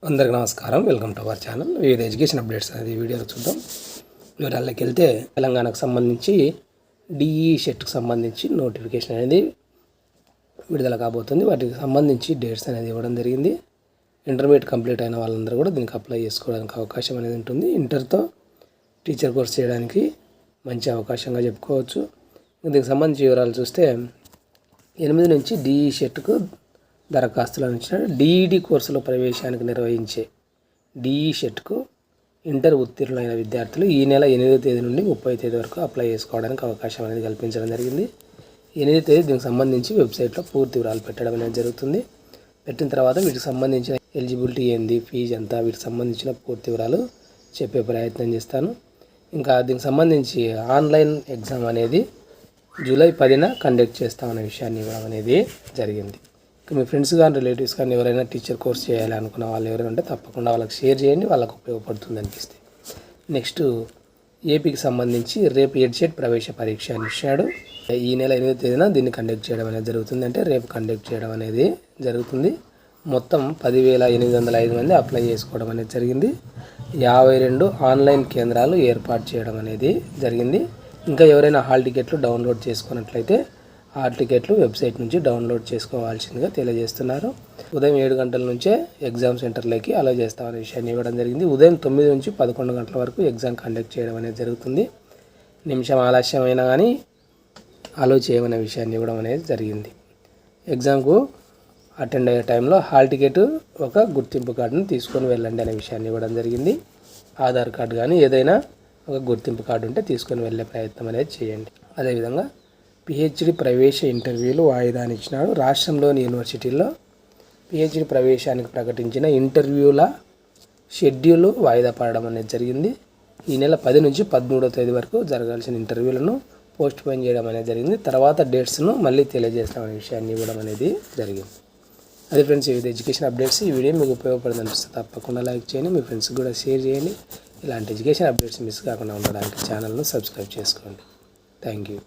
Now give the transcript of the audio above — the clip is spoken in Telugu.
అందరికీ నమస్కారం. Welcome to our channel. వివిధ ఎడ్యుకేషన్ అప్డేట్స్ అనేది వీడియోలో చూద్దాం. వివరాల్లోకి వెళ్తే తెలంగాణకు సంబంధించి డిఈ షెట్కి సంబంధించి నోటిఫికేషన్ అనేది విడుదల కాబోతుంది. వాటికి సంబంధించి డేట్స్ అనేది ఇవ్వడం జరిగింది. ఇంటర్మీడియట్ కంప్లీట్ అయిన వాళ్ళందరూ కూడా దీనికి అప్లై చేసుకోవడానికి అవకాశం అనేది ఉంటుంది. ఇంటర్తో టీచర్ కోర్స్ చేయడానికి మంచి అవకాశంగా చెప్పుకోవచ్చు. దీనికి సంబంధించి వివరాలు చూస్తే 8 నుంచి డిఈ షెట్కు దరఖాస్తులు అందించిన డిఈడి కోర్సులో ప్రవేశానికి నిర్వహించే డిఈ షెట్కు ఇంటర్ ఉత్తీర్ణులైన విద్యార్థులు ఈ నెల 8వ తేదీ నుండి 30వ తేదీ వరకు అప్లై చేసుకోవడానికి అవకాశం అనేది కల్పించడం జరిగింది. 8వ తేదీ దీనికి సంబంధించి వెబ్సైట్లో పూర్తి వివరాలు పెట్టడం అనేది జరుగుతుంది. పెట్టిన తర్వాత వీటికి సంబంధించిన ఎలిజిబిలిటీ ఏంది, ఫీజు ఎంత, వీటికి సంబంధించిన పూర్తి వివరాలు చెప్పే ప్రయత్నం చేస్తాను. ఇంకా దీనికి సంబంధించి ఆన్లైన్ ఎగ్జామ్ అనేది జూలై 10న కండక్ట్ చేస్తామనే విషయాన్ని ఇవ్వడం అనేది జరిగింది. మీ ఫ్రెండ్స్ కానీ రిలేటివ్స్ కానీ ఎవరైనా టీచర్ కోర్స్ చేయాలి అనుకున్న వాళ్ళు ఎవరైనా ఉంటే తప్పకుండా వాళ్ళకి షేర్ చేయండి, వాళ్ళకు ఉపయోగపడుతుంది అనిపిస్తే. నెక్స్ట్ ఏపీకి సంబంధించి రేపు ఎడ్సెట్ ప్రవేశ పరీక్ష అని ఇచ్చాడు. ఈ నెల 8వ తేదీన దీన్ని కండక్ట్ చేయడం అనేది జరుగుతుంది. అంటే రేపు కండక్ట్ చేయడం అనేది జరుగుతుంది. మొత్తం 10,805 మంది అప్లై చేసుకోవడం అనేది జరిగింది. 52 ఆన్లైన్ కేంద్రాలు ఏర్పాటు చేయడం అనేది జరిగింది. ఇంకా ఎవరైనా హాల్ టికెట్లు డౌన్లోడ్ చేసుకున్నట్లయితే హాల్ టికెట్లు వెబ్సైట్ నుంచి డౌన్లోడ్ చేసుకోవాల్సిందిగా తెలియజేస్తున్నారు. ఉదయం 7 గంటల నుంచే ఎగ్జామ్ సెంటర్లోకి అలో చేస్తామనే విషయాన్ని ఇవ్వడం జరిగింది. ఉదయం 9 నుంచి 11 గంటల వరకు ఎగ్జామ్ కండక్ట్ చేయడం అనేది జరుగుతుంది. నిమిషం ఆలస్యమైనా కానీ అలో చేయమనే విషయాన్ని ఇవ్వడం అనేది జరిగింది. ఎగ్జామ్కు అటెండ్ అయ్యే టైంలో హాల్ టికెట్ ఒక గుర్తింపు కార్డును తీసుకొని వెళ్ళండి అనే విషయాన్ని ఇవ్వడం జరిగింది. ఆధార్ కార్డు కానీ ఏదైనా ఒక గుర్తింపు కార్డు ఉంటే తీసుకొని వెళ్ళే ప్రయత్నం అనేది చేయండి. అదేవిధంగా పిహెచ్డి ప్రవేశ ఇంటర్వ్యూలు వాయిదాని ఇచ్చినాడు. రాష్ట్రంలోని యూనివర్సిటీల్లో పిహెచ్డి ప్రవేశానికి ప్రకటించిన ఇంటర్వ్యూల షెడ్యూల్ వాయిదా పడడం అనేది జరిగింది. ఈ నెల 10 నుంచి 13వ తేదీ వరకు జరగాల్సిన ఇంటర్వ్యూలను పోస్ట్ పోన్ చేయడం అనేది జరిగింది. తర్వాత డేట్స్ను మళ్ళీ తెలియజేస్తామనే విషయాన్ని ఇవ్వడం అనేది జరిగింది. అది ఫ్రెండ్స్, వివిధ ఎడ్యుకేషన్ అప్డేట్స్. ఈ వీడియో మీకు ఉపయోగపడుతుంది అనిపిస్తే తప్పకుండా లైక్ చేయండి, మీ ఫ్రెండ్స్కి కూడా షేర్ చేయండి. ఇలాంటి ఎడ్యుకేషన్ అప్డేట్స్ మిస్ కాకుండా ఉండడానికి ఛానల్ను సబ్స్క్రైబ్ చేసుకోండి. Thank you.